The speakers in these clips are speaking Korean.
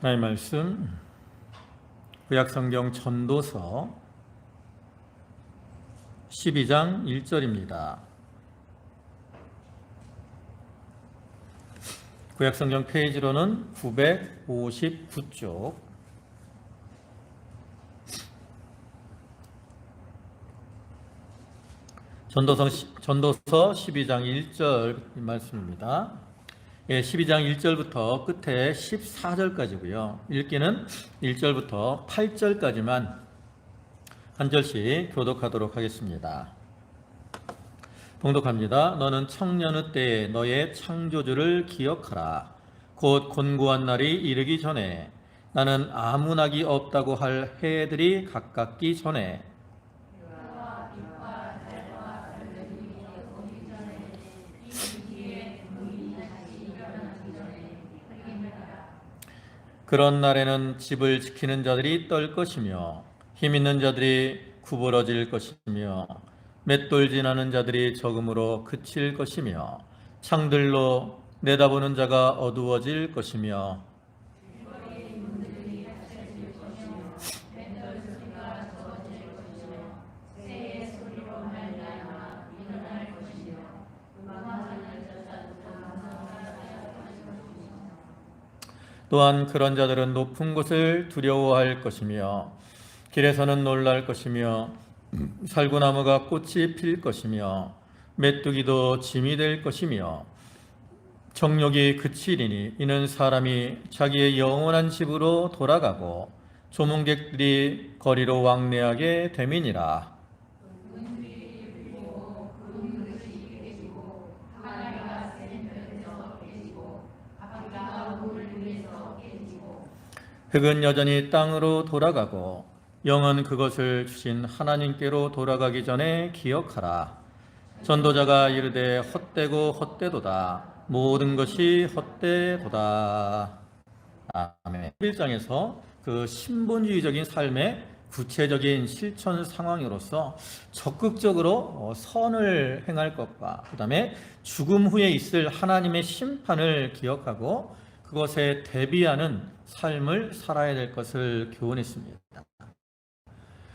하나님 말씀 구약성경 전도서 12장 1절입니다. 구약성경 페이지로는 959쪽. 전도서 12장 1절 말씀입니다. 12장 1절부터 끝에 14절까지고요. 읽기는 1절부터 8절까지만 한 절씩 교독하도록 하겠습니다. 봉독합니다. 너는 청년의 때에 너의 창조주를 기억하라. 곧 곤고한 날이 이르기 전에 나는 아무 낙이 없다고 할 해들이 가깝기 전에 그런 날에는 집을 지키는 자들이 떨 것이며 힘 있는 자들이 구부러질 것이며 맷돌 지나는 자들이 적음으로 그칠 것이며 창들로 내다보는 자가 어두워질 것이며 또한 그런 자들은 높은 곳을 두려워할 것이며 길에서는 놀랄 것이며 살구나무가 꽃이 필 것이며 메뚜기도 짐이 될 것이며 정욕이 그치리니 이는 사람이 자기의 영원한 집으로 돌아가고 조문객들이 거리로 왕래하게 됨이니라. 흙은 여전히 땅으로 돌아가고 영은 그것을 주신 하나님께로 돌아가기 전에 기억하라. 전도자가 이르되 헛되고 헛되도다. 모든 것이 헛되도다. 아멘. 1장에서 그 신본주의적인 삶의 구체적인 실천 상황으로서 적극적으로 선을 행할 것과 그 다음에 죽음 후에 있을 하나님의 심판을 기억하고 그것에 대비하는 삶을 살아야 될 것을 교훈했습니다.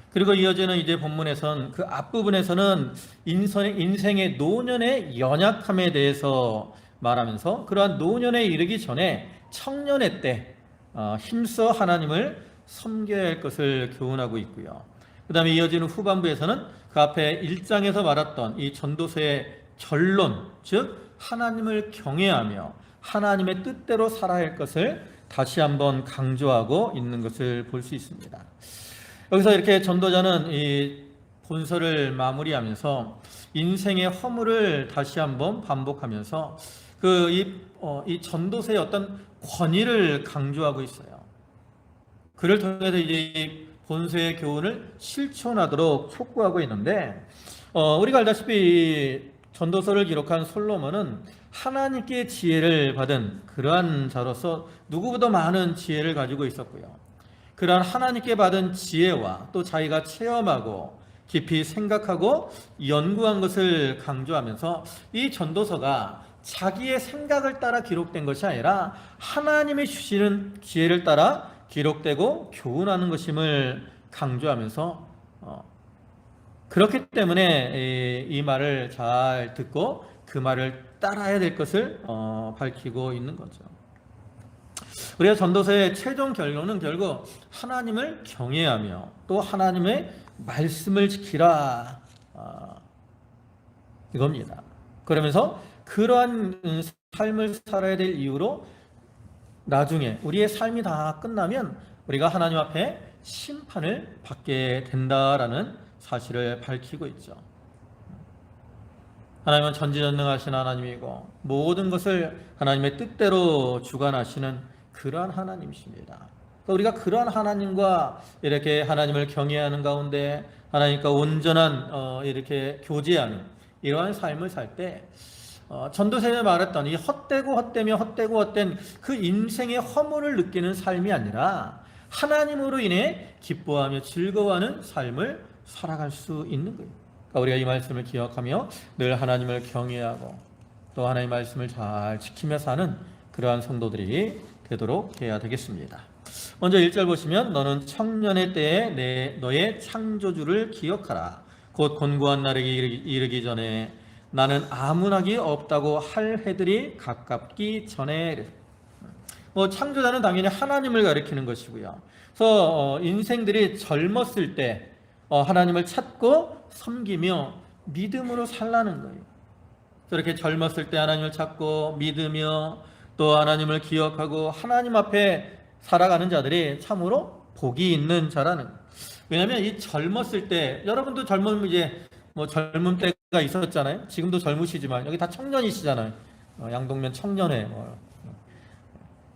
그리고 이어지는 이제 본문에선 그 앞부분에서는 인생의 노년의 연약함에 대해서 말하면서 그러한 노년에 이르기 전에 청년의 때 힘써 하나님을 섬겨야 할 것을 교훈하고 있고요. 그 다음에 이어지는 후반부에서는 그 앞에 1장에서 말했던 이 전도서의 결론, 즉 하나님을 경외하며 하나님의 뜻대로 살아야 할 것을 다시 한번 강조하고 있는 것을 볼 수 있습니다. 여기서 이렇게 전도자는 이 본서를 마무리하면서 인생의 허물을 다시 한번 반복하면서 이 전도서의 어떤 권위를 강조하고 있어요. 그를 통해서 이제 이 본서의 교훈을 실천하도록 촉구하고 있는데, 우리가 알다시피 전도서를 기록한 솔로몬은 하나님께 지혜를 받은 그러한 자로서 누구보다 많은 지혜를 가지고 있었고요. 그러한 하나님께 받은 지혜와 또 자기가 체험하고 깊이 생각하고 연구한 것을 강조하면서 이 전도서가 자기의 생각을 따라 기록된 것이 아니라 하나님이 주시는 지혜를 따라 기록되고 교훈하는 것임을 강조하면서 그렇기 때문에 이 말을 잘 듣고 그 말을 따라야 될 것을 밝히고 있는 거죠. 우리가 전도서의 최종 결론은 결국 하나님을 경외하며 또 하나님의 말씀을 지키라 이겁니다. 그러면서 그러한 삶을 살아야 될 이유로 나중에 우리의 삶이 다 끝나면 우리가 하나님 앞에 심판을 받게 된다라는 사실을 밝히고 있죠. 하나님은 전지전능하신 하나님이고 모든 것을 하나님의 뜻대로 주관하시는 그러한 하나님이십니다. 우리가 그러한 하나님과 이렇게 하나님을 경외하는 가운데 하나님과 온전한 이렇게 교제하는 이러한 삶을 살 때 전도서에 말했던 이 헛되고 헛되며 헛되고 헛된 그 인생의 허물을 느끼는 삶이 아니라 하나님으로 인해 기뻐하며 즐거워하는 삶을 살아갈 수 있는 거예요. 그러니까 우리가 이 말씀을 기억하며 늘 하나님을 경외하고 또 하나님의 말씀을 잘 지키며 사는 그러한 성도들이 되도록 해야 되겠습니다. 먼저 1절 보시면 너는 청년의 때에 너의 창조주를 기억하라. 곧 곤고한 날에 이르기 전에 나는 아문학이 없다고 할 해들이 가깝기 전에. 창조자는 당연히 하나님을 가리키는 것이고요. 그래서 인생들이 젊었을 때 하나님을 찾고 섬기며 믿음으로 살라는 거예요. 그렇게 젊었을 때 하나님을 찾고 믿으며 또 하나님을 기억하고 하나님 앞에 살아가는 자들이 참으로 복이 있는 자라는 거예요. 왜냐하면 이 젊었을 때, 여러분도 젊은 이제 젊은 때가 있었잖아요. 지금도 젊으시지만 여기 다 청년이시잖아요. 양동면 청년회,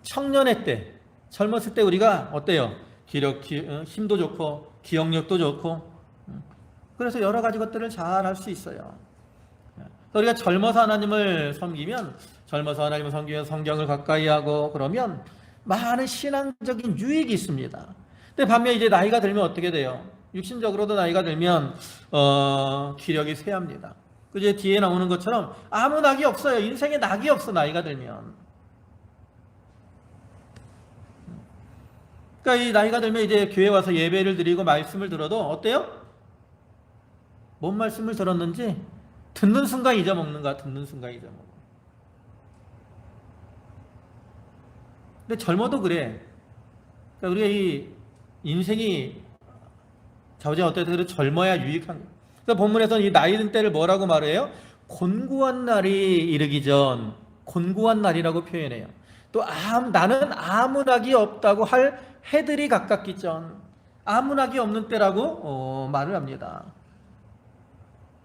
청년회 때, 젊었을 때 우리가 어때요? 힘도 좋고 기억력도 좋고, 그래서 여러 가지 것들을 잘 할 수 있어요. 우리가 젊어서 하나님을 섬기면, 성경을 가까이 하고 그러면 많은 신앙적인 유익이 있습니다. 근데 반면 이제 나이가 들면 어떻게 돼요? 육신적으로도 나이가 들면 기력이 쇠합니다. 그제 뒤에 나오는 것처럼 아무 낙이 없어요. 인생에 낙이 없어, 나이가 들면. 그러니까 이 나이가 들면 이제 교회 와서 예배를 드리고 말씀을 들어도 어때요? 뭔 말씀을 들었는지 듣는 순간 잊어먹는 거야. 듣는 순간 잊어먹어. 근데 젊어도 그래. 그러니까 우리가 이 인생이 자우지가 어떻게 젊어야 유익한 거예요. 그래서 본문에서는 이 나이 든 때를 뭐라고 말해요? 곤고한 날이 이르기 전, 곤고한 날이라고 표현해요. 또 나는 아무 낙이 없다고 할 해들이 가깝기 전, 아무 낙이 없는 때라고 말을 합니다.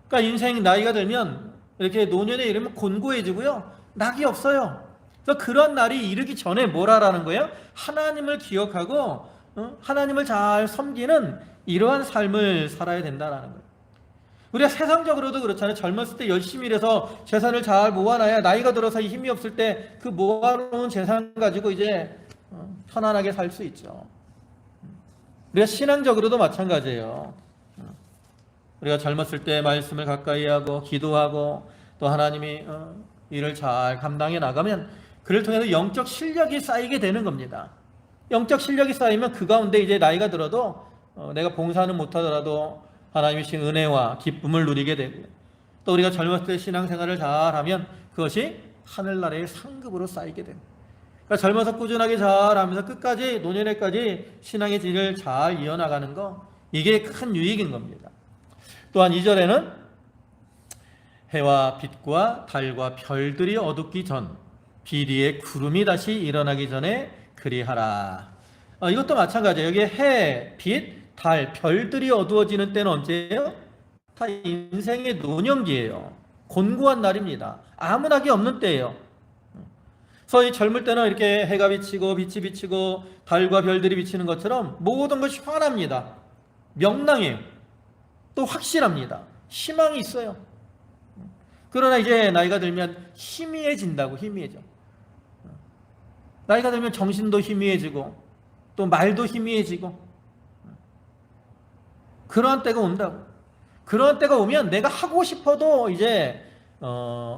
그러니까 인생 나이가 들면 이렇게 노년에 이르면 곤고해지고요, 낙이 없어요. 그래서 그런 날이 이르기 전에 뭘 하라는 거예요? 하나님을 기억하고 하나님을 잘 섬기는 이러한 삶을 살아야 된다는 거예요. 우리가 세상적으로도 그렇잖아요. 젊었을 때 열심히 일해서 재산을 잘 모아놔야 나이가 들어서 힘이 없을 때 그 모아놓은 재산 가지고 이제 편안하게 살 수 있죠. 우리가 신앙적으로도 마찬가지예요. 우리가 젊었을 때 말씀을 가까이 하고 기도하고 또 하나님이 일을 잘 감당해 나가면 그를 통해서 영적 실력이 쌓이게 되는 겁니다. 영적 실력이 쌓이면 그 가운데 이제 나이가 들어도 내가 봉사는 못하더라도 하나님이 주신 은혜와 기쁨을 누리게 되고요. 또 우리가 젊었을 때 신앙생활을 잘하면 그것이 하늘나라의 상급으로 쌓이게 됩니다. 그러니까 젊어서 꾸준하게 잘하면서 끝까지 노년에까지 신앙의 길을 잘 이어나가는 거, 이게 큰 유익인 겁니다. 또한 2절에는 해와 빛과 달과 별들이 어둡기 전, 비리의 구름이 다시 일어나기 전에 그리하라. 이것도 마찬가지예요. 여기 해, 빛, 달, 별들이 어두워지는 때는 언제예요? 다 인생의 노년기예요. 곤고한 날입니다. 아무 낙이 없는 때예요. 그래서 이 젊을 때는 이렇게 해가 비치고 빛이 비치고 달과 별들이 비치는 것처럼 모든 것이 환합니다. 명랑해요. 또 확실합니다. 희망이 있어요. 그러나 이제 나이가 들면 희미해진다고. 희미해져. 나이가 들면 정신도 희미해지고 또 말도 희미해지고 그러한 때가 온다고. 그러한 때가 오면 내가 하고 싶어도 이제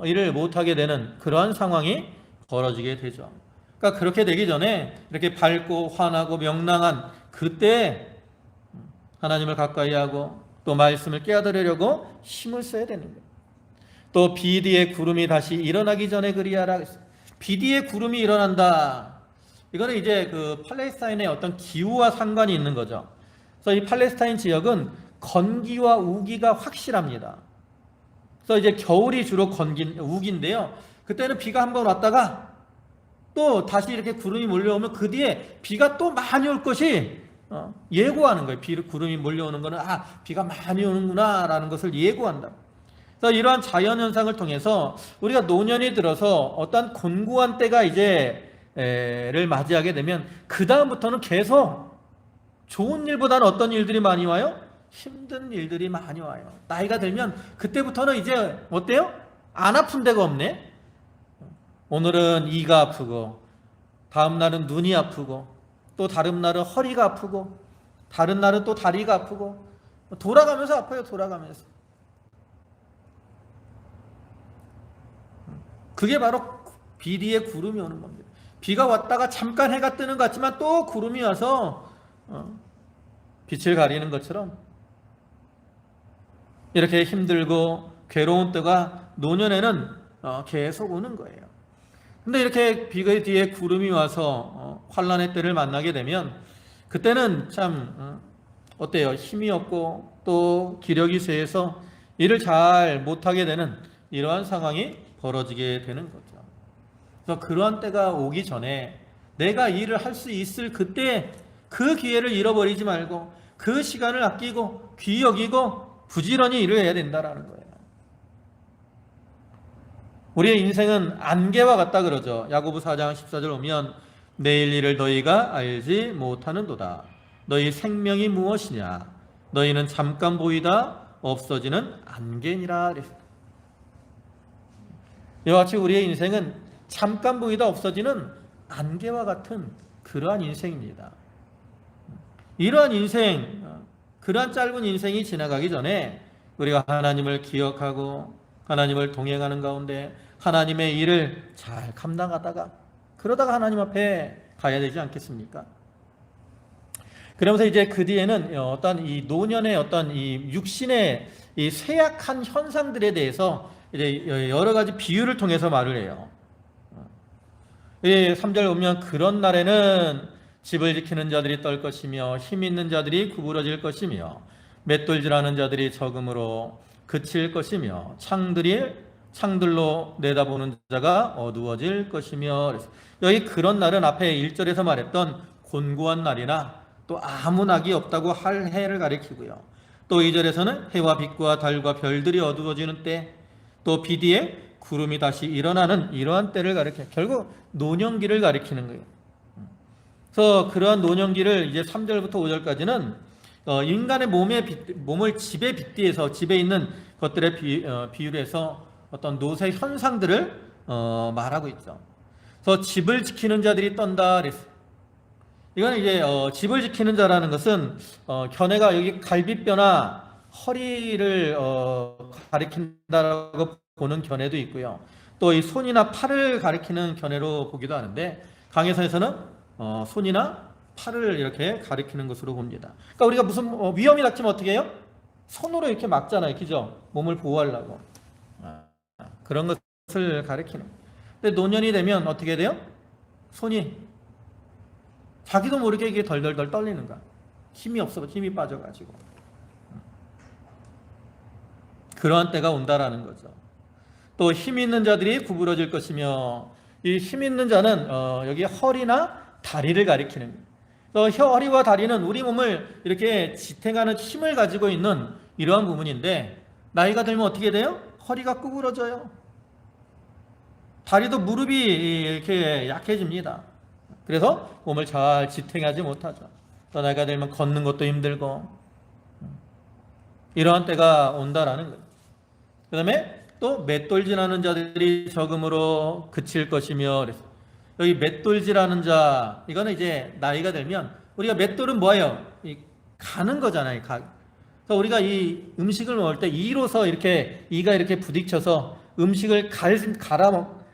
일을 못하게 되는 그러한 상황이 벌어지게 되죠. 그러니까 그렇게 되기 전에 이렇게 밝고 환하고 명랑한 그때 하나님을 가까이 하고 또 말씀을 깨달으려고 힘을 써야 되는 거예요. 또 비디의 구름이 다시 일어나기 전에 그리하라. 비디의 구름이 일어난다. 이거는 이제 그 팔레스타인의 어떤 기후와 상관이 있는 거죠. 그래서 이 팔레스타인 지역은 건기와 우기가 확실합니다. 그래서 이제 겨울이 주로 우기인데요. 그때는 비가 한번 왔다가 또 다시 이렇게 구름이 몰려오면 그 뒤에 비가 또 많이 올 것이 예고하는 거예요. 구름이 몰려오는 거는 비가 많이 오는구나 라는 것을 예고한다. 그래서 이러한 자연현상을 통해서 우리가 노년이 들어서 어떤 곤고한 때가 이제 를 맞이하게 되면 그 다음부터는 계속 좋은 일보다는 어떤 일들이 많이 와요? 힘든 일들이 많이 와요. 나이가 들면 그때부터는 이제 어때요? 안 아픈 데가 없네. 오늘은 이가 아프고 다음 날은 눈이 아프고 또 다른 날은 허리가 아프고 다른 날은 또 다리가 아프고 돌아가면서 아파요. 돌아가면서. 그게 바로 비리의 구름이 오는 겁니다. 비가 왔다가 잠깐 해가 뜨는 것 같지만 또 구름이 와서 빛을 가리는 것처럼 이렇게 힘들고 괴로운 때가 노년에는 계속 오는 거예요. 근데 이렇게 비가 뒤에 구름이 와서 환란의 때를 만나게 되면 그때는 참 어때요? 힘이 없고 또 기력이 쇠해서 일을 잘 못하게 되는 이러한 상황이 벌어지게 되는 거죠. 그래서 그러한 때가 오기 전에 내가 일을 할 수 있을 그때 그 기회를 잃어버리지 말고 그 시간을 아끼고 귀히 여기고 부지런히 일을 해야 된다라는 거예요. 우리의 인생은 안개와 같다 그러죠. 야고보 4장 14절 오면 내일 일을 너희가 알지 못하는도다. 너희 생명이 무엇이냐? 너희는 잠깐 보이다 없어지는 안개니라. 이와 같이 우리의 인생은 잠깐 보이다 없어지는 안개와 같은 그러한 인생입니다. 이러한 인생, 그러한 짧은 인생이 지나가기 전에 우리가 하나님을 기억하고 하나님을 동행하는 가운데 하나님의 일을 잘 감당하다가 그러다가 하나님 앞에 가야 되지 않겠습니까? 그러면서 이제 그 뒤에는 어떤 이 노년의 어떤 이 육신의 이 쇠약한 현상들에 대해서 이제 여러 가지 비유를 통해서 말을 해요. 3절 보면 그런 날에는 집을 지키는 자들이 떨 것이며 힘 있는 자들이 구부러질 것이며 맷돌질하는 자들이 적음으로 그칠 것이며 창들로 내다보는 자가 어두워질 것이며 여기 그런 날은 앞에 1절에서 말했던 곤고한 날이나 또 아무 낙이 없다고 할 해를 가리키고요. 또 2절에서는 해와 빛과 달과 별들이 어두워지는 때, 또 비 뒤에 구름이 다시 일어나는 이러한 때를 가리켜 결국 노년기를 가리키는 거예요. 그래서 그러한 노년기를 이제 3절부터 5절까지는 인간의 몸을 집에 빗대서 집에 있는 것들의 비유를 해서 어떤 노세 현상들을 말하고 있죠. 그래서 집을 지키는 자들이 떤다 그랬어요. 이건 이제 집을 지키는 자라는 것은 견해가 여기 갈비뼈나 허리를 가리킨다라고 보는 견해도 있고요. 또 이 손이나 팔을 가리키는 견해로 보기도 하는데 강해서에서는 손이나 팔을 이렇게 가리키는 것으로 봅니다. 그러니까 우리가 무슨 위험이 닥치면 어떻게 해요? 손으로 이렇게 막잖아요, 그죠? 몸을 보호하려고. 그런 것을 가리키는. 근데 노년이 되면 어떻게 돼요? 손이 자기도 모르게 이게 덜덜덜 떨리는 거야. 힘이 없어, 힘이 빠져가지고. 그러한 때가 온다라는 거죠. 또 힘 있는 자들이 구부러질 것이며, 이 힘 있는 자는 여기 허리나 다리를 가리키는 거예요. 허리와 다리는 우리 몸을 이렇게 지탱하는 힘을 가지고 있는 이러한 부분인데, 나이가 들면 어떻게 돼요? 허리가 구부러져요. 다리도 무릎이 이렇게 약해집니다. 그래서 몸을 잘 지탱하지 못하죠. 또 나이가 들면 걷는 것도 힘들고 이러한 때가 온다라는 거예요. 그 다음에 또 맷돌질하는 자들이 적음으로 그칠 것이며 그래서 여기 맷돌질하는 자 이거는 이제 나이가 들면 우리가 맷돌은 뭐예요? 가는 거잖아요. 그래서 우리가 이 음식을 먹을 때 이로서 이렇게 이가 이렇게 부딪혀서 음식을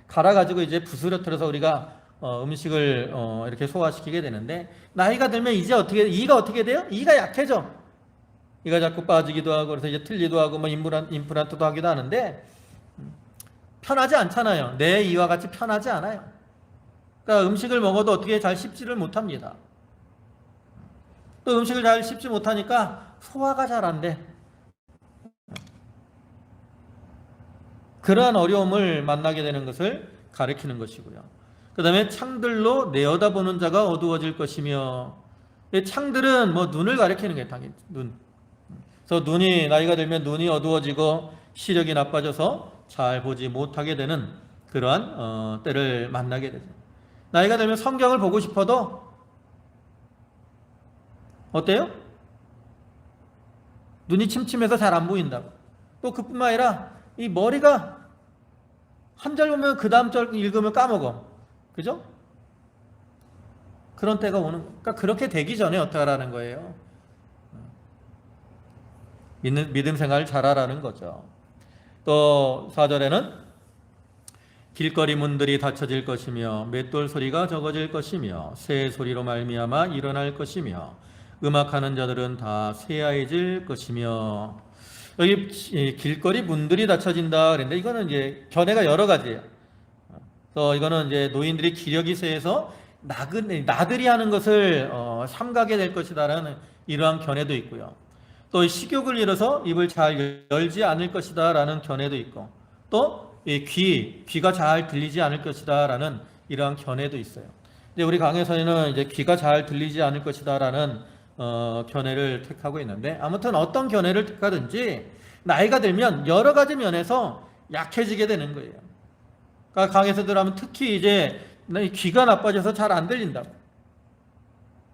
갈아가지고 이제 부스러뜨려서 우리가 음식을 이렇게 소화시키게 되는데 나이가 들면 이제 이가 어떻게 돼요? 이가 약해져. 이가 자꾸 빠지기도 하고 그래서 이제 틀리도 하고 뭐 임플란트도 하기도 하는데 편하지 않잖아요. 내 이와 같이 편하지 않아요. 그러니까 음식을 먹어도 어떻게 잘 씹지를 못합니다. 또 음식을 잘 씹지 못하니까 소화가 잘 안 돼. 그러한 어려움을 만나게 되는 것을 가리키는 것이고요. 그 다음에 창들로 내어다보는 자가 어두워질 것이며, 창들은 뭐 눈을 가리키는 게 당연히 눈. 그래서 눈이 나이가 들면 눈이 어두워지고 시력이 나빠져서 잘 보지 못하게 되는 그러한 때를 만나게 되죠. 나이가 들면 성경을 보고 싶어도 어때요? 눈이 침침해서 잘 안 보인다고. 또 그뿐만 아니라 이 머리가 한 절 보면 그 다음 절 읽으면 까먹어. 그죠? 그런 때가 오는, 그러니까 그렇게 되기 전에 어떻게 하라는 거예요? 믿음 생활을 잘하라는 거죠. 또 4절에는 길거리 문들이 닫혀질 것이며 맷돌 소리가 적어질 것이며 새 소리로 말미암아 일어날 것이며 음악하는 자들은 다 쇠야해질 것이며. 여기 길거리 문들이 닫혀진다 그랬는데 이거는 이제 견해가 여러 가지예요. 그래서 이거는 이제 노인들이 기력이 세해서 나들이 하는 것을 삼가게 될 것이다라는 이러한 견해도 있고요. 또 식욕을 잃어서 입을 잘 열지 않을 것이다라는 견해도 있고, 또 귀가 잘 들리지 않을 것이다라는 이러한 견해도 있어요. 근데 우리 강에서는 이제 귀가 잘 들리지 않을 것이다라는 견해를 택하고 있는데, 아무튼 어떤 견해를 택하든지 나이가 들면 여러 가지 면에서 약해지게 되는 거예요. 그러니까 강에서 들으면 특히 이제 귀가 나빠져서 잘 안 들린다.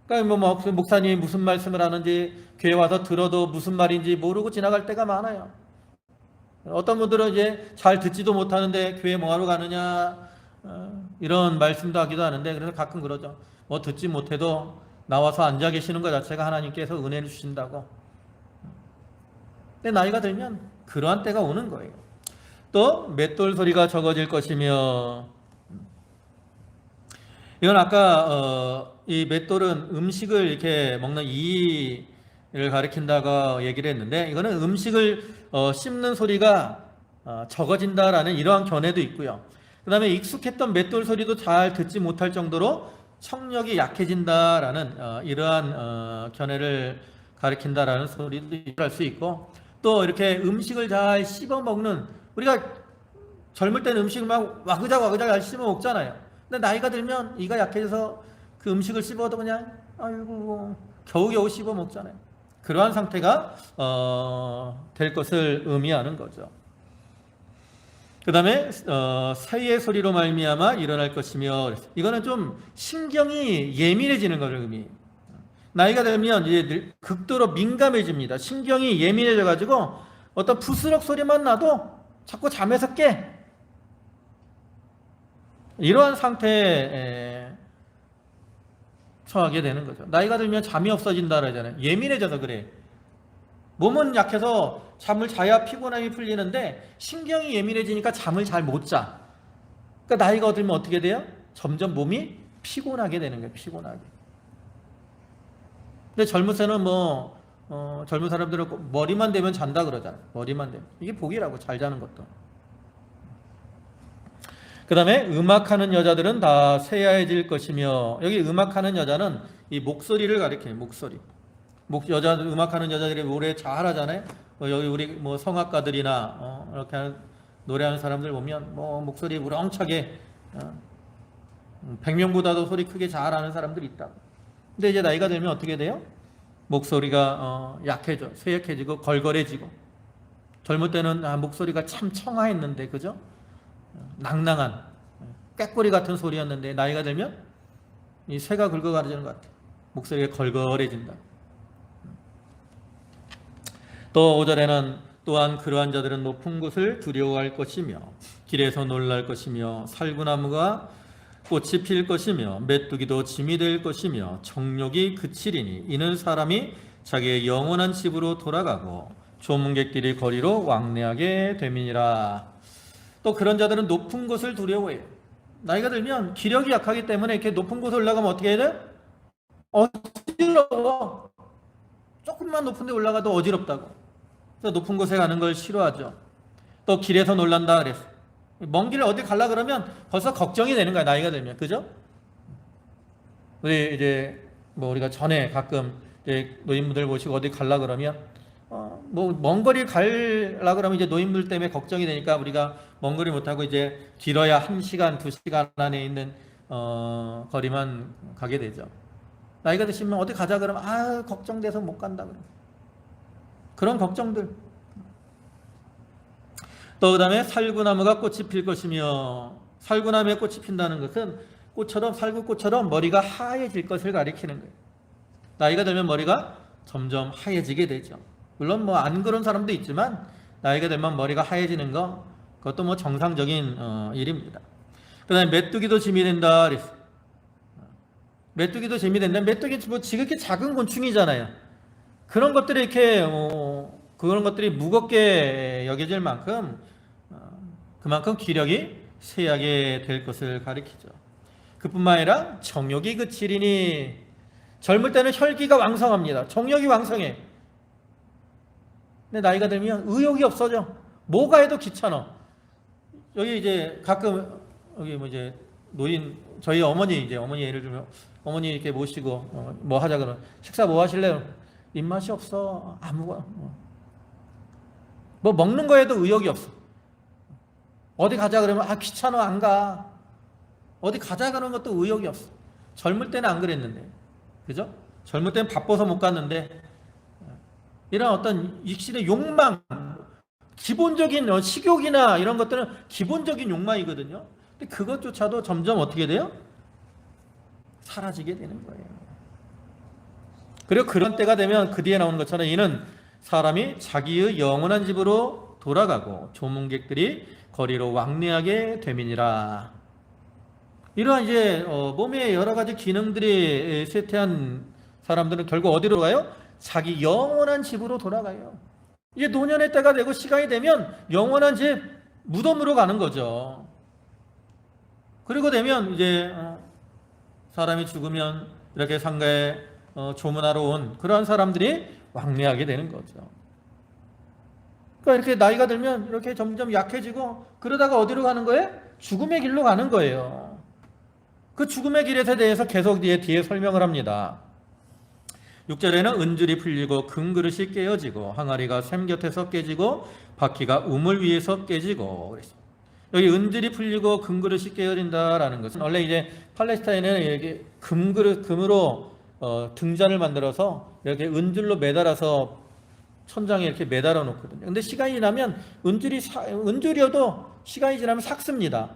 그러니까 뭐 목사님이 무슨 말씀을 하는지 교회 와서 들어도 무슨 말인지 모르고 지나갈 때가 많아요. 어떤 분들은 이제 잘 듣지도 못하는데 교회 뭐하러 가느냐 이런 말씀도 하기도 하는데, 그래서 가끔 그러죠. 뭐 듣지 못해도 나와서 앉아 계시는 것 자체가 하나님께서 은혜를 주신다고. 근데 나이가 들면 그러한 때가 오는 거예요. 또 맷돌 소리가 적어질 것이며, 이건 아까 이 맷돌은 음식을 이렇게 먹는 이를 가리킨다고 얘기를 했는데, 이거는 음식을 씹는 소리가 적어진다라는 이러한 견해도 있고요. 그 다음에 익숙했던 맷돌 소리도 잘 듣지 못할 정도로 청력이 약해진다라는 이러한 견해를 가리킨다라는 소리도 할 수 있고, 또 이렇게 음식을 잘 씹어 먹는, 우리가 젊을 때는 음식을 막 와그작 잘 씹어 먹잖아요. 근데 나이가 들면 이가 약해져서 그 음식을 씹어도 그냥 아이고 겨우겨우 씹어 먹잖아요. 그러한 상태가 될 것을 의미하는 거죠. 그 다음에 새의 소리로 말미암아 일어날 것이며, 이거는 좀 신경이 예민해지는 것을 의미해요. 나이가 들면 이제 극도로 민감해집니다. 신경이 예민해져 가지고 어떤 부스럭 소리만 나도 자꾸 잠에서 깨. 이러한 상태에 처하게 되는 거죠. 나이가 들면 잠이 없어진다 그러잖아요. 예민해져서 그래. 몸은 약해서 잠을 자야 피곤함이 풀리는데 신경이 예민해지니까 잠을 잘 못 자. 그러니까 나이가 들면 어떻게 돼요? 점점 몸이 피곤하게 되는 거예요. 피곤하게. 근데 젊은 때는 젊은 사람들은 머리만 대면 잔다 그러잖아요. 머리만 대면. 이게 복이라고, 잘 자는 것도. 그 다음에 음악하는 여자들은 다 쇠야해질 것이며, 여기 음악하는 여자는 이 목소리를 가리켜요. 목소리. 음악하는 여자들이 노래 잘하잖아요. 여기 우리 성악가들이나 이렇게 노래하는 사람들 보면 목소리 우렁차게 100명보다도 소리 크게 잘하는 사람들이 있다. 근데 이제 나이가 들면 어떻게 돼요? 목소리가 약해져, 쇠약해지고 걸걸해지고. 젊을 때는 목소리가 참 청아했는데, 그죠? 낭낭한 꾀꼬리 같은 소리였는데 나이가 들면 이 쇠가 긁어가지는 것 같아요. 목소리가 걸걸해진다. 또 5절에는 또한 그러한 자들은 높은 곳을 두려워할 것이며 길에서 놀랄 것이며 살구나무가 꽃이 필 것이며 메뚜기도 짐이 될 것이며 정욕이 그치리니 이는 사람이 자기의 영원한 집으로 돌아가고 조문객들이 거리로 왕래하게 됨이니라. 또 그런 자들은 높은 곳을 두려워해요. 나이가 들면 기력이 약하기 때문에 이렇게 높은 곳에 올라가면 어떻게 해야 돼? 어지러워. 조금만 높은 데 올라가도 어지럽다고. 그래서 높은 곳에 가는 걸 싫어하죠. 또 길에서 놀란다 그랬어. 먼 길을 어디 가려 그러면 벌써 걱정이 되는 거야, 나이가 들면. 그죠? 우리 이제 우리가 전에 가끔 이제 노인분들 모시고 어디 가려 그러면 먼 거리 가려 그러면 이제 노인들 때문에 걱정이 되니까 우리가 먼 거리 못 하고 이제 길어야 1시간, 2시간 안에 있는 거리만 가게 되죠. 나이가 드시면 어디 가자 그러면 걱정돼서 못 간다 그러면. 그런 걱정들. 또 그 다음에 살구나무가 꽃이 필 것이며, 살구나무에 꽃이 핀다는 것은 살구꽃처럼 머리가 하얘질 것을 가리키는 거예요. 나이가 들면 머리가 점점 하얘지게 되죠. 물론 안 그런 사람도 있지만 나이가 들면 머리가 하얘지는 거, 그것도 정상적인 일입니다. 그 다음에 메뚜기도 짐이 된다 그랬어요. 메뚜기도 짐이 된다. 메뚜기 지극히 작은 곤충이잖아요. 그런 것들이 이렇게 그런 것들이 무겁게 여겨질 만큼 그만큼 기력이 세하게 될 것을 가리키죠. 그뿐만 아니라 정욕이 그치리니, 젊을 때는 혈기가 왕성합니다. 정욕이 왕성해. 근데 나이가 들면 의욕이 없어져. 뭐가 해도 귀찮아. 여기 이제 가끔 여기 뭐 이제 노인, 저희 어머니, 이제 어머니 예를 들면 어머니 이렇게 모시고 뭐 하자 그러면 식사 뭐 하실래요? 입맛이 없어. 아무거나. 뭐 먹는 거에도 의욕이 없어. 어디 가자 그러면 귀찮아, 안 가. 어디 가자 그러는 것도 의욕이 없어. 젊을 때는 안 그랬는데, 그죠? 젊을 때는 바빠서 못 갔는데, 이런 어떤 육신의 욕망, 기본적인 식욕이나 이런 것들은 기본적인 욕망이거든요. 근데 그것조차도 점점 어떻게 돼요? 사라지게 되는 거예요. 그리고 그런 때가 되면 그 뒤에 나오는 것처럼 이는 사람이 자기의 영원한 집으로 돌아가고 조문객들이 거리로 왕래하게 됨이니라. 이러한 이제 몸의 여러 가지 기능들이 쇠퇴한 사람들은 결국 어디로 가요? 자기 영원한 집으로 돌아가요. 이제 노년의 때가 되고 시간이 되면 영원한 집, 무덤으로 가는 거죠. 그리고 되면 이제 사람이 죽으면 이렇게 상가에 조문하러 온 그러한 사람들이 왕래하게 되는 거죠. 그러니까 이렇게 나이가 들면 이렇게 점점 약해지고 그러다가 어디로 가는 거예요? 죽음의 길로 가는 거예요. 그 죽음의 길에 대해서 계속 뒤에 설명을 합니다. 6절에는 은줄이 풀리고 금그릇이 깨어지고 항아리가 샘 곁에서 깨지고 바퀴가 우물 위에서 깨지고 그랬습니다. 여기 은줄이 풀리고 금그릇이 깨어진다라는 것은 원래 이제 팔레스타인에는 이렇게 금으로 등잔을 만들어서 이렇게 은줄로 매달아서 천장에 이렇게 매달아 놓거든요. 근데 시간이 지나면 은줄이어도 시간이 지나면 삭습니다.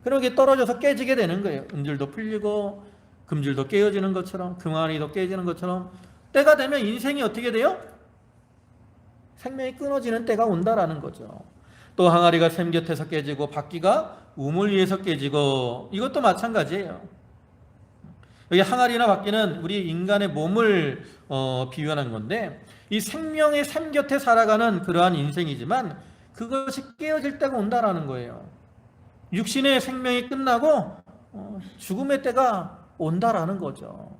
그러게 떨어져서 깨지게 되는 거예요. 은줄도 풀리고 금줄도 깨어지는 것처럼 금알이도 깨지는 것처럼 때가 되면 인생이 어떻게 돼요? 생명이 끊어지는 때가 온다라는 거죠. 또 항아리가 샘 곁에서 깨지고 바퀴가 우물 위에서 깨지고 이것도 마찬가지예요. 여기 항아리나 바퀴는 우리 인간의 몸을 비유하는 건데 이 생명의 샘 곁에 살아가는 그러한 인생이지만 그것이 깨어질 때가 온다라는 거예요. 육신의 생명이 끝나고 죽음의 때가 온다라는 거죠.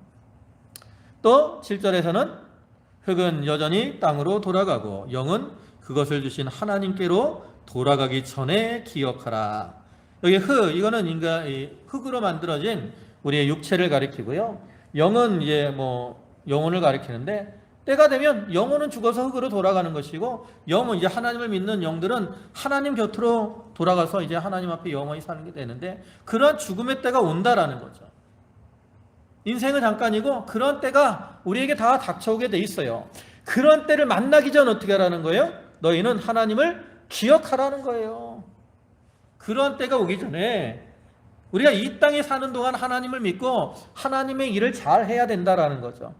또 7절에서는 흙은 여전히 땅으로 돌아가고 영은 그것을 주신 하나님께로 돌아가기 전에 기억하라. 여기 이거는 흙으로 만들어진 우리의 육체를 가리키고요. 영은 이제 영혼을 가리키는데 때가 되면 영혼은 죽어서 흙으로 돌아가는 것이고 영은 이제 하나님을 믿는 영들은 하나님 곁으로 돌아가서 이제 하나님 앞에 영원히 사는 게 되는데 그러한 죽음의 때가 온다라는 거죠. 인생은 잠깐이고 그런 때가 우리에게 다 닥쳐오게 돼 있어요. 그런 때를 만나기 전 어떻게 하라는 거예요? 너희는 하나님을 기억하라는 거예요. 그런 때가 오기 전에 우리가 이 땅에 사는 동안 하나님을 믿고 하나님의 일을 잘 해야 된다라는 거죠.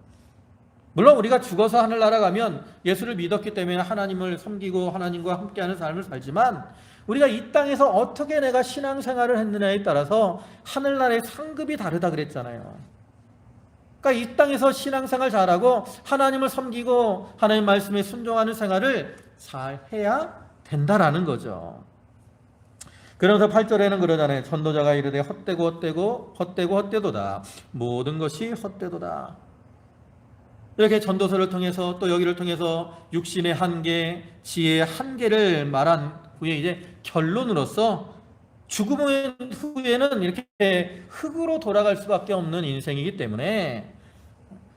물론 우리가 죽어서 하늘나라 가면 예수를 믿었기 때문에 하나님을 섬기고 하나님과 함께하는 삶을 살지만 우리가 이 땅에서 어떻게 내가 신앙생활을 했느냐에 따라서 하늘나라의 상급이 다르다 그랬잖아요. 그러니까 이 땅에서 신앙생활 잘하고 하나님을 섬기고 하나님 말씀에 순종하는 생활을 잘 해야 된다라는 거죠. 그러면서 8절에는 그러잖아요. 전도자가 이르되 헛되도다. 모든 것이 헛되도다. 이렇게 전도서를 통해서 또 여기를 통해서 육신의 한계, 지혜의 한계를 말한 후에 이제 결론으로서 죽음 후에는 이렇게 흙으로 돌아갈 수밖에 없는 인생이기 때문에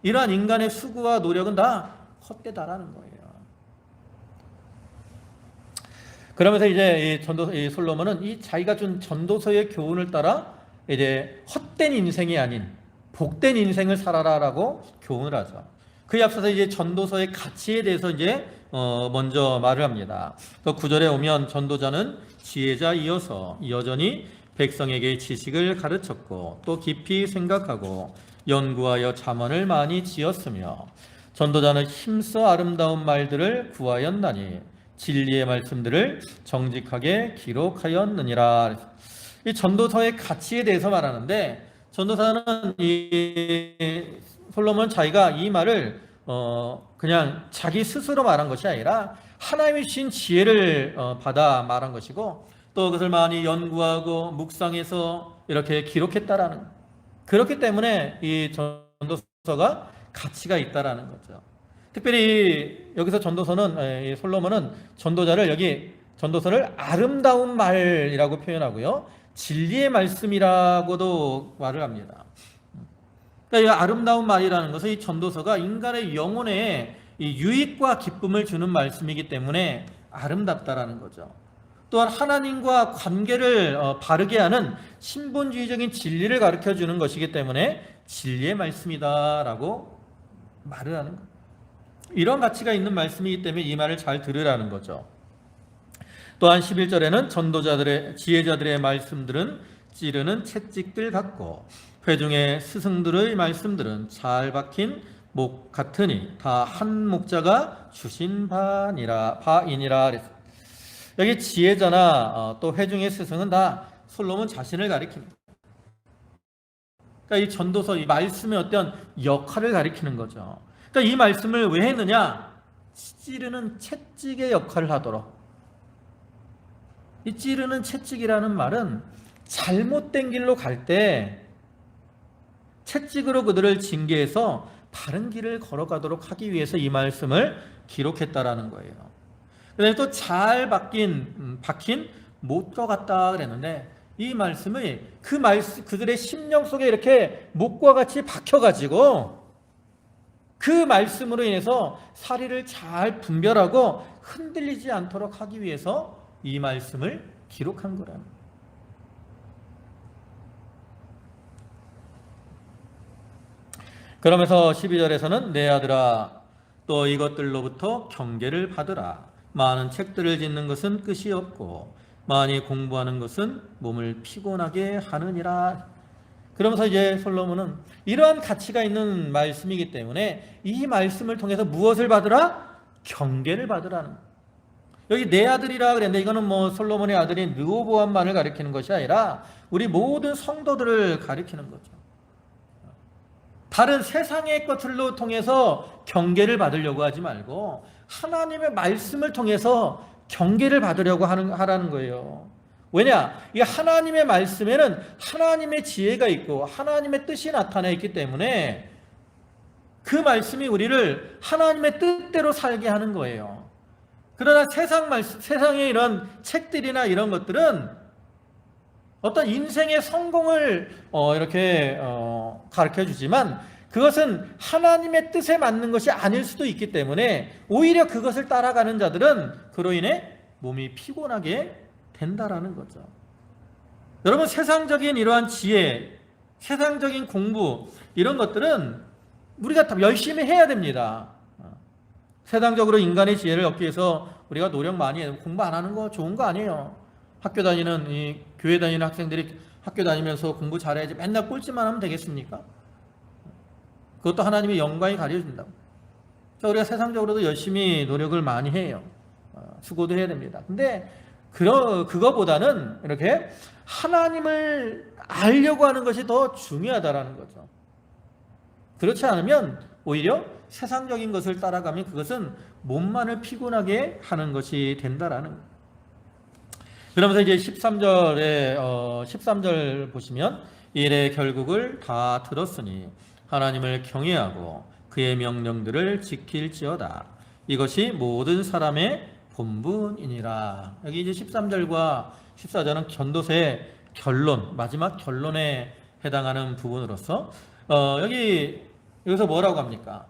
이러한 인간의 수고와 노력은 다 헛되다라는 거예요. 그러면서 이제 이 솔로몬은 이 자기가 준 전도서의 교훈을 따라 이제 헛된 인생이 아닌 복된 인생을 살아라라고 교훈을 하죠. 그에 앞서서 이제 전도서의 가치에 대해서 이제 먼저 말을 합니다. 또 9절에 오면 전도자는 지혜자이어서 여전히 백성에게 지식을 가르쳤고 또 깊이 생각하고 연구하여 잠언을 많이 지었으며 전도자는 힘써 아름다운 말들을 구하였나니 진리의 말씀들을 정직하게 기록하였느니라. 이 전도서의 가치에 대해서 말하는데 전도사는 이 솔로몬은 자기가 이 말을 그냥 자기 스스로 말한 것이 아니라 하나님이 주신 지혜를 받아 말한 것이고 또 그것을 많이 연구하고 묵상해서 이렇게 기록했다라는 거예요. 그렇기 때문에 이 전도서가 가치가 있다라는 거죠. 특별히 여기서 전도서는 이 솔로몬은 전도자를 여기 전도서를 아름다운 말이라고 표현하고요, 진리의 말씀이라고도 말을 합니다. 그러니까 이 아름다운 말이라는 것은 이 전도서가 인간의 영혼에 이 유익과 기쁨을 주는 말씀이기 때문에 아름답다라는 거죠. 또한 하나님과 관계를 바르게 하는 신본주의적인 진리를 가르쳐 주는 것이기 때문에 진리의 말씀이다라고 말을 하는 거예요. 이런 가치가 있는 말씀이기 때문에 이 말을 잘 들으라는 거죠. 또한 11절에는 전도자들의 지혜자들의 말씀들은 찌르는 채찍들 같고 회중의 스승들의 말씀들은 잘 박힌 목 같으니 다 한 목자가 주신 바이니라 그랬어요. 여기 지혜자나 또 회중의 스승은 다 솔로몬 자신을 가리킵니다. 그러니까 이 전도서 이 말씀의 어떤 역할을 가리키는 거죠. 그러니까 이 말씀을 왜 했느냐? 찌르는 채찍의 역할을 하도록. 이 찌르는 채찍이라는 말은 잘못된 길로 갈 때 채찍으로 그들을 징계해서 바른 길을 걸어가도록 하기 위해서 이 말씀을 기록했다라는 거예요. 그다음에 또 잘 박힌 못과 같다 그랬는데 이 말씀이 그들의 심령 속에 이렇게 못과 같이 박혀가지고 그 말씀으로 인해서 사리를 잘 분별하고 흔들리지 않도록 하기 위해서 이 말씀을 기록한 거랍니다. 그러면서 12절에서는 내 아들아 또 이것들로부터 경계를 받으라. 많은 책들을 짓는 것은 끝이 없고 많이 공부하는 것은 몸을 피곤하게 하느니라. 그러면서 이제 솔로몬은 이러한 가치가 있는 말씀이기 때문에 이 말씀을 통해서 무엇을 받으라? 경계를 받으라는 거예요. 여기 내 아들이라 그랬는데 이거는 뭐 솔로몬의 아들인 르호보암만을 가리키는 것이 아니라 우리 모든 성도들을 가리키는 거죠. 다른 세상의 것들로 통해서 경계를 받으려고 하지 말고 하나님의 말씀을 통해서 경계를 받으려고 하라는 거예요. 왜냐? 이 하나님의 말씀에는 하나님의 지혜가 있고 하나님의 뜻이 나타나 있기 때문에 그 말씀이 우리를 하나님의 뜻대로 살게 하는 거예요. 그러나 세상의 이런 책들이나 이런 것들은 어떤 인생의 성공을 이렇게 가르쳐 주지만 그것은 하나님의 뜻에 맞는 것이 아닐 수도 있기 때문에 오히려 그것을 따라가는 자들은 그로 인해 몸이 피곤하게 된다라는 거죠. 여러분, 세상적인 이러한 지혜, 세상적인 공부 이런 것들은 우리가 다 열심히 해야 됩니다. 세상적으로 인간의 지혜를 얻기 위해서 우리가 노력 많이 해요. 공부 안 하는 거 좋은 거 아니에요. 학교 다니는 교회 다니는 학생들이 학교 다니면서 공부 잘해야지 맨날 꼴찌만 하면 되겠습니까? 그것도 하나님의 영광이 가려진다고. 우리가 세상적으로도 열심히 노력을 많이 해요. 수고도 해야 됩니다. 근데 그거보다는 이렇게 하나님을 알려고 하는 것이 더 중요하다라는 거죠. 그렇지 않으면 오히려 세상적인 것을 따라가면 그것은 몸만을 피곤하게 하는 것이 된다라는 거예요. 그러면서 이제 13절 보시면 일의 결국을 다 들었으니 하나님을 경외하고 그의 명령들을 지킬지어다. 이것이 모든 사람의 본분이니라. 여기 이제 13절과 14절은 전도서의 결론, 마지막 결론에 해당하는 부분으로서 여기서 뭐라고 합니까?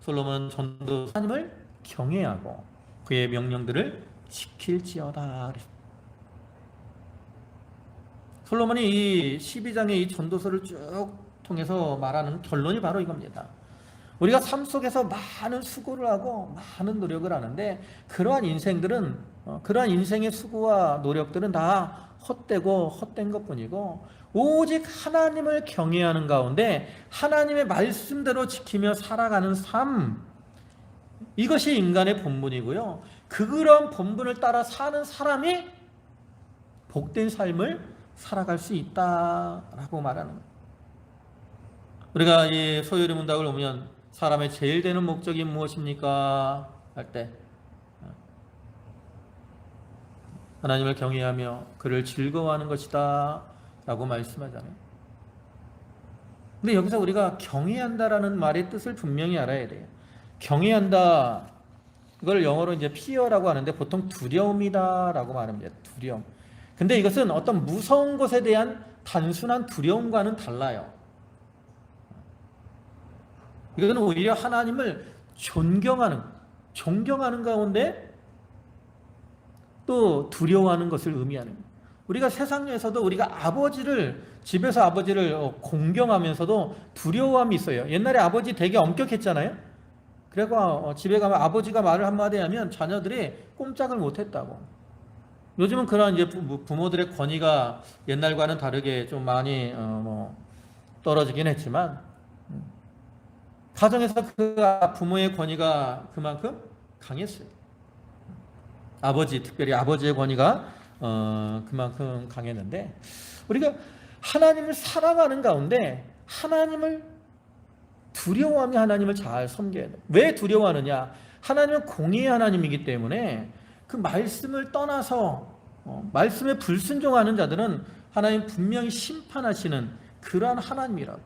솔로몬 전도 하나님을 경외하고 그의 명령들을 지킬지어다. 솔로몬이 이 12장의 이 전도서를 쭉 통해서 말하는 결론이 바로 이겁니다. 우리가 삶 속에서 많은 수고를 하고 많은 노력을 하는데 그러한 인생의 수고와 노력들은 다 헛되고 헛된 것뿐이고 오직 하나님을 경외하는 가운데 하나님의 말씀대로 지키며 살아가는 삶, 이것이 인간의 본분이고요. 그런 본분을 따라 사는 사람이 복된 삶을 살아갈 수 있다라고 말하는 거예요. 우리가 이 소요리 문답을 보면 사람의 제일 되는 목적이 무엇입니까? 할 때 하나님을 경외하며 그를 즐거워하는 것이다 라고 말씀하잖아요. 근데 여기서 우리가 경외한다라는 말의 뜻을 분명히 알아야 돼요. 경외한다, 이걸 영어로 이제 fear라고 하는데 보통 두려움이다라고 말합니다. 두려움. 근데 이것은 어떤 무서운 것에 대한 단순한 두려움과는 달라요. 이거는 오히려 하나님을 존경하는 가운데 또 두려워하는 것을 의미하는 거예요. 우리가 세상에서도 우리가 집에서 아버지를 공경하면서도 두려움이 있어요. 옛날에 아버지 되게 엄격했잖아요. 그래서 집에 가면 아버지가 말을 한마디 하면 자녀들이 꼼짝을 못했다고. 요즘은 그런 이제 부모들의 권위가 옛날과는 다르게 좀 많이 떨어지긴 했지만, 가정에서 그 부모의 권위가 그만큼 강했어요. 특별히 아버지의 권위가 그만큼 강했는데, 우리가 하나님을 사랑하는 가운데 하나님을 두려워하며 하나님을 잘 섬겨야 돼요. 왜 두려워하느냐? 하나님은 공의의 하나님이기 때문에 그 말씀을 떠나서 말씀에 불순종하는 자들은 하나님 분명히 심판하시는 그러한 하나님이라고.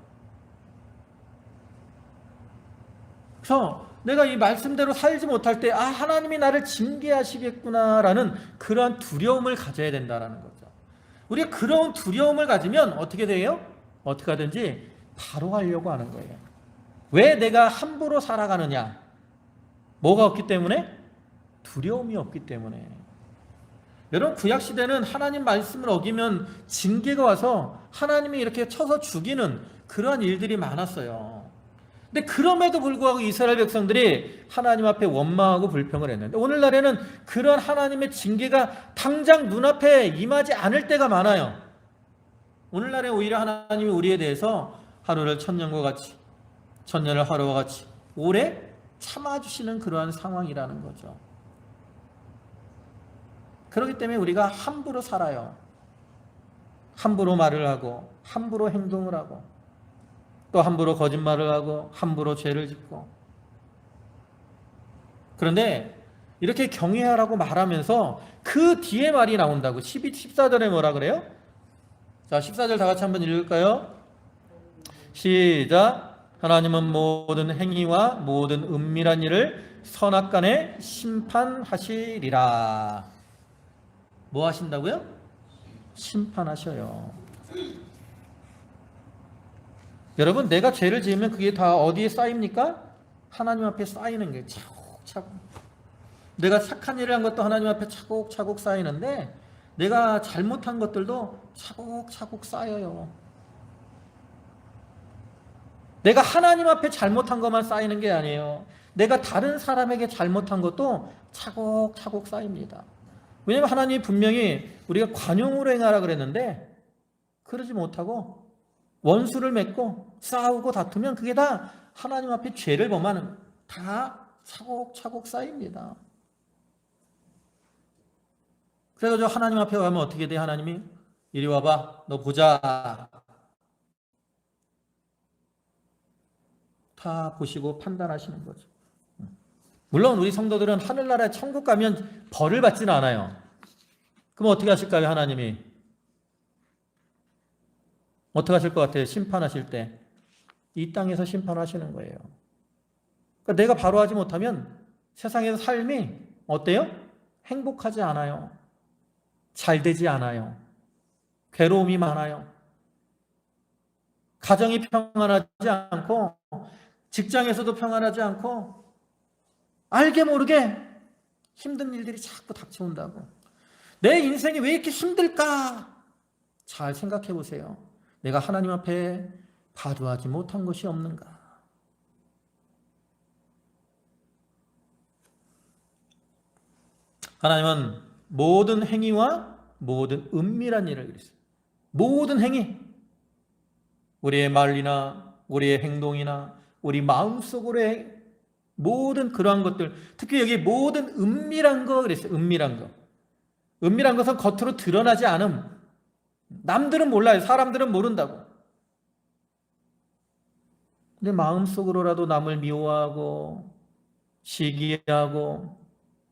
그래서 내가 이 말씀대로 살지 못할 때 하나님이 나를 징계하시겠구나라는 그러한 두려움을 가져야 된다는 거죠. 우리가 그런 두려움을 가지면 어떻게 돼요? 어떻게 하든지 바로 하려고 하는 거예요. 왜 내가 함부로 살아가느냐? 뭐가 없기 때문에? 두려움이 없기 때문에. 여러분, 구약시대는 하나님 말씀을 어기면 징계가 와서 하나님이 이렇게 쳐서 죽이는 그러한 일들이 많았어요. 근데 그럼에도 불구하고 이스라엘 백성들이 하나님 앞에 원망하고 불평을 했는데, 오늘날에는 그런 하나님의 징계가 당장 눈앞에 임하지 않을 때가 많아요. 오늘날에 오히려 하나님이 우리에 대해서 하루를 천년과 같이, 천년을 하루와 같이 오래 참아주시는 그러한 상황이라는 거죠. 그렇기 때문에 우리가 함부로 살아요. 함부로 말을 하고, 함부로 행동을 하고, 또 함부로 거짓말을 하고, 함부로 죄를 짓고. 그런데 이렇게 경외하라고 말하면서 그 뒤에 말이 나온다고. 14절에 뭐라 그래요? 자, 14절 다 같이 한번 읽을까요? 시작. 하나님은 모든 행위와 모든 은밀한 일을 선악간에 심판하시리라. 뭐 하신다고요? 심판하셔요. 여러분, 내가 죄를 지으면 그게 다 어디에 쌓입니까? 하나님 앞에 쌓이는 게 차곡차곡. 내가 착한 일을 한 것도 하나님 앞에 차곡차곡 쌓이는데, 내가 잘못한 것들도 차곡차곡 쌓여요. 내가 하나님 앞에 잘못한 것만 쌓이는 게 아니에요. 내가 다른 사람에게 잘못한 것도 차곡차곡 쌓입니다. 왜냐하면 하나님이 분명히 우리가 관용으로 행하라 그랬는데, 그러지 못하고 원수를 맺고 싸우고 다투면 그게 다 하나님 앞에 죄를 범하는, 다 차곡차곡 쌓입니다. 그래서 저 하나님 앞에 가면 어떻게 돼? 하나님이 이리 와봐, 너 보자. 다 보시고 판단하시는 거죠. 물론 우리 성도들은 하늘나라에 천국 가면 벌을 받지는 않아요. 그럼 어떻게 하실까요? 하나님이 어떻게 하실 것 같아요? 심판하실 때 이 땅에서 심판하시는 거예요. 그러니까 내가 바로 하지 못하면 세상에서 삶이 어때요? 행복하지 않아요. 잘 되지 않아요. 괴로움이 많아요. 가정이 평안하지 않고, 직장에서도 평안하지 않고, 알게 모르게 힘든 일들이 자꾸 닥쳐온다고. 내 인생이 왜 이렇게 힘들까? 잘 생각해 보세요. 내가 하나님 앞에 바로하지 못한 것이 없는가? 하나님은 모든 행위와 모든 은밀한 일을 그랬어요. 모든 행위, 우리의 말이나 우리의 행동이나 우리 마음속으로의 모든 그러한 것들, 특히 여기 모든 은밀한 거 그랬어요. 은밀한 거. 은밀한 것은 겉으로 드러나지 않음. 남들은 몰라요. 사람들은 모른다고. 근데 마음속으로라도 남을 미워하고 시기하고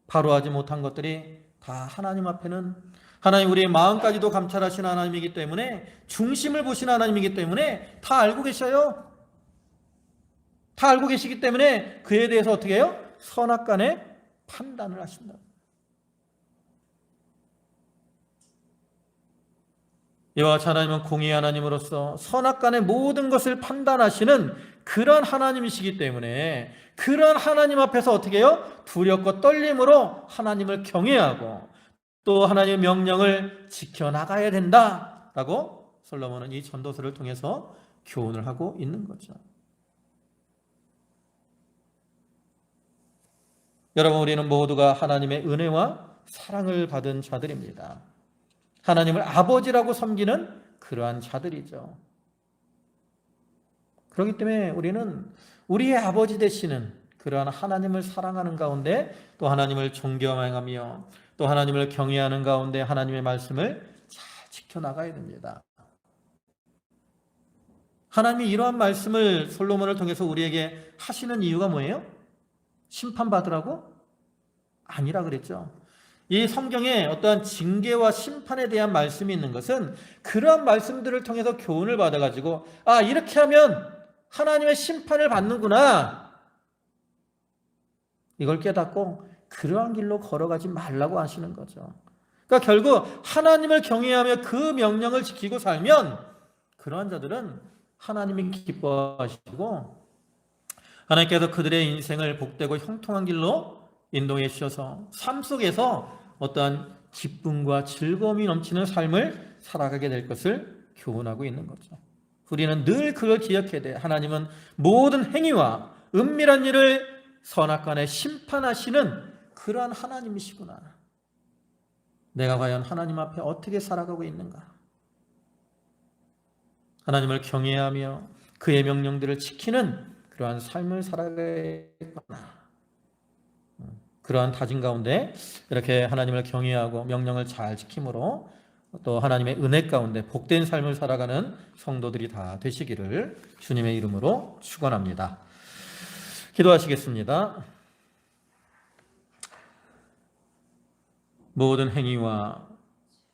바로하지 못한 것들이 다 하나님 앞에는 하나님 우리의 마음까지도 감찰하시는 하나님이기 때문에 중심을 보시는 하나님이기 때문에 다 알고 계셔요. 다 알고 계시기 때문에 그에 대해서 어떻게 해요? 선악간에 판단을 하신다. 이와 같이 하나님은 공의의 하나님으로서 선악간의 모든 것을 판단하시는 그런 하나님이시기 때문에 그런 하나님 앞에서 어떻게 해요? 두렵고 떨림으로 하나님을 경외하고 또 하나님의 명령을 지켜나가야 된다라고 솔로몬은 이 전도서를 통해서 교훈을 하고 있는 거죠. 여러분, 우리는 모두가 하나님의 은혜와 사랑을 받은 자들입니다. 하나님을 아버지라고 섬기는 그러한 자들이죠. 그렇기 때문에 우리는 우리의 아버지 되시는 그러한 하나님을 사랑하는 가운데 또 하나님을 존경하며 또 하나님을 경외하는 가운데 하나님의 말씀을 잘 지켜나가야 됩니다. 하나님이 이러한 말씀을 솔로몬을 통해서 우리에게 하시는 이유가 뭐예요? 심판받으라고? 아니라 그랬죠. 이 성경에 어떠한 징계와 심판에 대한 말씀이 있는 것은 그러한 말씀들을 통해서 교훈을 받아가지고 이렇게 하면 하나님의 심판을 받는구나, 이걸 깨닫고 그러한 길로 걸어가지 말라고 하시는 거죠. 그러니까 결국 하나님을 경외하며 그 명령을 지키고 살면 그러한 자들은 하나님이 기뻐하시고 하나님께서 그들의 인생을 복되고 형통한 길로 인도해 주셔서 삶 속에서 어떠한 기쁨과 즐거움이 넘치는 삶을 살아가게 될 것을 교훈하고 있는 거죠. 우리는 늘 그걸 기억해야 돼. 하나님은 모든 행위와 은밀한 일을 선악간에 심판하시는 그러한 하나님이시구나. 내가 과연 하나님 앞에 어떻게 살아가고 있는가? 하나님을 경외하며 그의 명령들을 지키는 그러한 삶을 살아가겠구나. 그러한 다짐 가운데 이렇게 하나님을 경외하고 명령을 잘 지킴으로 또 하나님의 은혜 가운데 복된 삶을 살아가는 성도들이 다 되시기를 주님의 이름으로 축원합니다. 기도하시겠습니다. 모든 행위와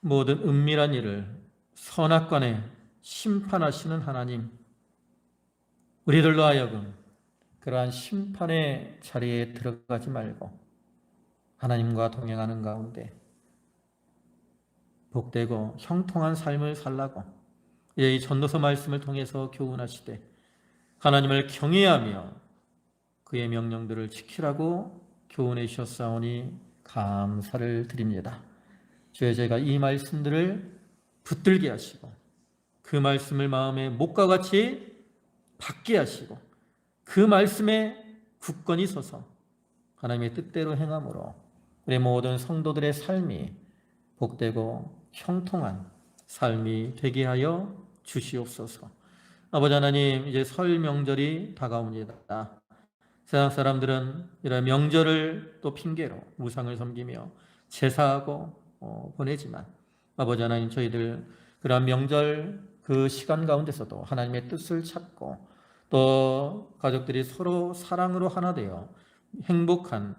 모든 은밀한 일을 선악간에 심판하시는 하나님, 우리들로 하여금 그러한 심판의 자리에 들어가지 말고 하나님과 동행하는 가운데 복되고 형통한 삶을 살라고 이 전도서 말씀을 통해서 교훈하시되 하나님을 경외하며 그의 명령들을 지키라고 교훈해 주셨사오니 감사를 드립니다. 주의 제가 이 말씀들을 붙들게 하시고 그 말씀을 마음에 목과 같이 받게 하시고 그 말씀에 굳건히 서서 하나님의 뜻대로 행함으로 우리 모든 성도들의 삶이 복되고 형통한 삶이 되게 하여 주시옵소서. 아버지 하나님, 이제 설 명절이 다가옵니다. 세상 사람들은 이런 명절을 또 핑계로 우상을 섬기며 제사하고 보내지만 아버지 하나님, 저희들 그런 명절 그 시간 가운데서도 하나님의 뜻을 찾고 또 가족들이 서로 사랑으로 하나 되어 행복한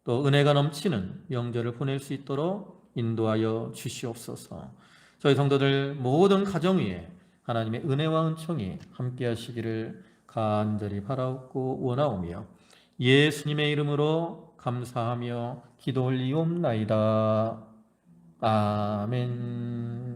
또 은혜가 넘치는 명절을 보낼 수 있도록 인도하여 주시옵소서. 저희 성도들 모든 가정 위에 하나님의 은혜와 은총이 함께 하시기를 간절히 바라옵고 원하오며 예수님의 이름으로 감사하며 기도 올리옵나이다. 아멘.